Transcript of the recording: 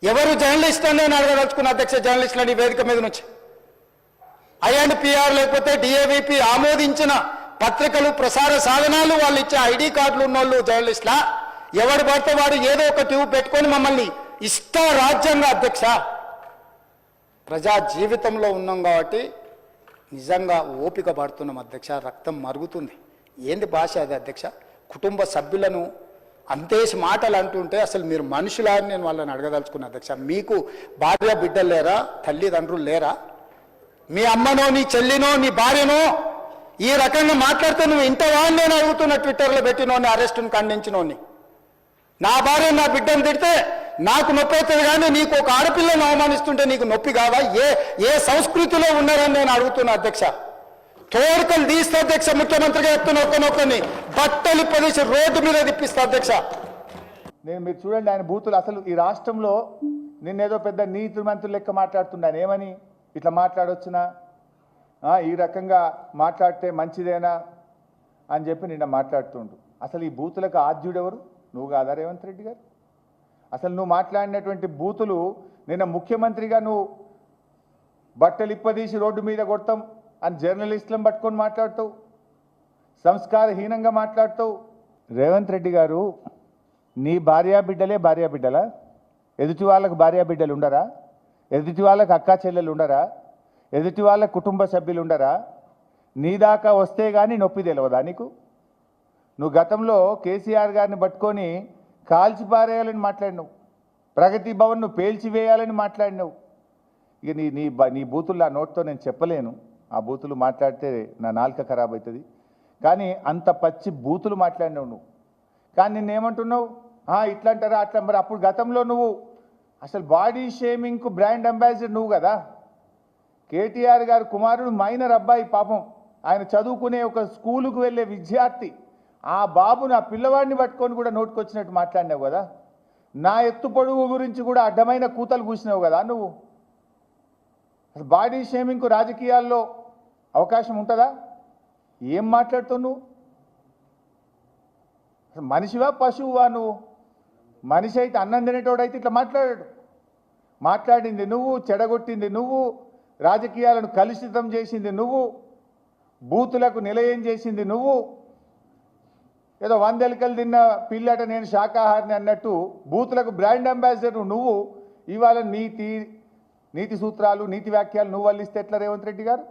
ఎవరు జర్నలిస్ట్ అని నేను అడగదలుచుకున్న అధ్యక్ష, జర్నలిస్టులని వేదిక మీద నుంచి ఐఎన్పిఆర్ లేకపోతే డిఏవిపి ఆమోదించిన పత్రికలు ప్రసార సాధనాలు వాళ్ళు ఇచ్చే ఐడి కార్డులు ఉన్నోళ్ళు జర్నలిస్టులా? ఎవడు పడితే వాడు ఏదో ఒక ట్యూబ్ పెట్టుకొని మమ్మల్ని ఇష్ట రాజ్యంగా అధ్యక్ష, ప్రజా జీవితంలో ఉన్నాం కాబట్టి నిజంగా ఓపిక పడుతున్నాం అధ్యక్ష, రక్తం మరుగుతుంది. ఏంది భాష అది అధ్యక్ష? కుటుంబ సభ్యులను అంతేసి మాటలు అంటుంటే అసలు మీరు మనుషులా అని నేను వాళ్ళని అడగదలుచుకున్నా అధ్యక్ష. మీకు భార్య బిడ్డలు లేరా? తల్లిదండ్రులు లేరా? మీ అమ్మనో నీ చెల్లినో నీ భార్యనో ఈ రకంగా మాట్లాడితే నువ్వు ఇంతవా అని నేను అడుగుతున్నా. ట్విట్టర్లో పెట్టినోని, అరెస్టును ఖండించినోని. నా భార్య నా బిడ్డను తిడితే నాకు నొప్పి అవుతుంది, కానీ నీకు ఒక ఆడపిల్లను అవమానిస్తుంటే నీకు నొప్పి కాదా? ఏ సంస్కృతిలో ఉన్నారని నేను అడుగుతున్నా అధ్యక్ష. తోడుకలు తీస్తే అధ్యక్ష, ముఖ్యమంత్రిగా చెప్తున్న ఒక్కనొక్కని బట్టలు ప్రదేశ రోడ్డు మీద తిప్పిస్తా అధ్యక్ష. మీరు చూడండి, ఆయన బూతులు అసలు ఈ రాష్ట్రంలో నిన్నేదో పెద్ద నీతి మంత్రులు లెక్క మాట్లాడుతున్నాను. ఏమని ఇట్లా మాట్లాడొచ్చునా, ఈ రకంగా మాట్లాడితే మంచిదేనా అని చెప్పి నిన్న మాట్లాడుతుండు. అసలు ఈ బూతులకు ఆద్యుడెవరు? నువ్వు కాదా రేవంత్ రెడ్డి గారు? అసలు నువ్వు మాట్లాడినటువంటి బూతులు నిన్న ముఖ్యమంత్రిగా నువ్వు బట్టలు ఇప్పదీసి రోడ్డు మీద కొడతాం అని జర్నలిస్టులను పట్టుకొని మాట్లాడుతావు, సంస్కారహీనంగా మాట్లాడుతావు. రేవంత్ రెడ్డి గారు, నీ భార్యాబిడ్డలే భార్యాబిడ్డలా? ఎదుటి వాళ్ళకు భార్యాబిడ్డలు ఉండరా? ఎదుటి వాళ్ళకు అక్కా చెల్లెలు ఉండరా? ఎదుటి వాళ్ళ కుటుంబ సభ్యులు ఉండరా? నీ దాకా వస్తే కానీ నొప్పి తెలియదా నీకు? నువ్వు గతంలో కేసీఆర్ గారిని పట్టుకొని కాల్చిపారేయాలని మాట్లాడినావు, ప్రగతి భవన్ నువ్వు పేల్చివేయాలని మాట్లాడినావు. ఇక నీ బూతులు ఆ నోట్తో నేను చెప్పలేను. ఆ బూతులు మాట్లాడితే నా నాలుక ఖరాబ్ అవుతుంది. కానీ అంత పచ్చి బూతులు మాట్లాడినావు నువ్వు. కానీ నిన్నేమంటున్నావు? ఇట్లా అంటారా అట్లా. మరి అప్పుడు గతంలో నువ్వు అసలు బాడీ షేమింగ్కు బ్రాండ్ అంబాసిడర్ నువ్వు కదా. కేటీఆర్ గారు కుమారుడు మైనర్ అబ్బాయి, పాపం ఆయన చదువుకునే ఒక స్కూలుకు వెళ్ళే విద్యార్థి, ఆ బాబుని ఆ పిల్లవాడిని పట్టుకొని కూడా నోటుకొచ్చినట్టు మాట్లాడినావు కదా. నా ఎత్తు పొడుగు గురించి కూడా అడ్డమైన కూతలు కూసినావు కదా నువ్వు. అసలు బాడీ షేమింగ్కు రాజకీయాల్లో అవకాశం ఉంటుందా? ఏం మాట్లాడుతావు నువ్వు? అసలు మనిషివా పశువువా నువ్వు? మనిషి అయితే అన్నం తినేటోడైతే ఇట్లా మాట్లాడాడు. మాట్లాడింది నువ్వు, చెడగొట్టింది నువ్వు, రాజకీయాలను కలుషితం చేసింది నువ్వు, బూతులకు నిలయం చేసింది నువ్వు. ఏదో 100 ఎలుకలు తిన్న పిల్లట నేను శాకాహారిని అన్నట్టు బూతులకు బ్రాండ్ అంబాసిడర్ నువ్వు. ఇవాళ నీతి సూత్రాలు, నీతి వ్యాఖ్యలు నువ్వు వల్లిస్తే ఎట్లా రేవంత్ రెడ్డి గారు?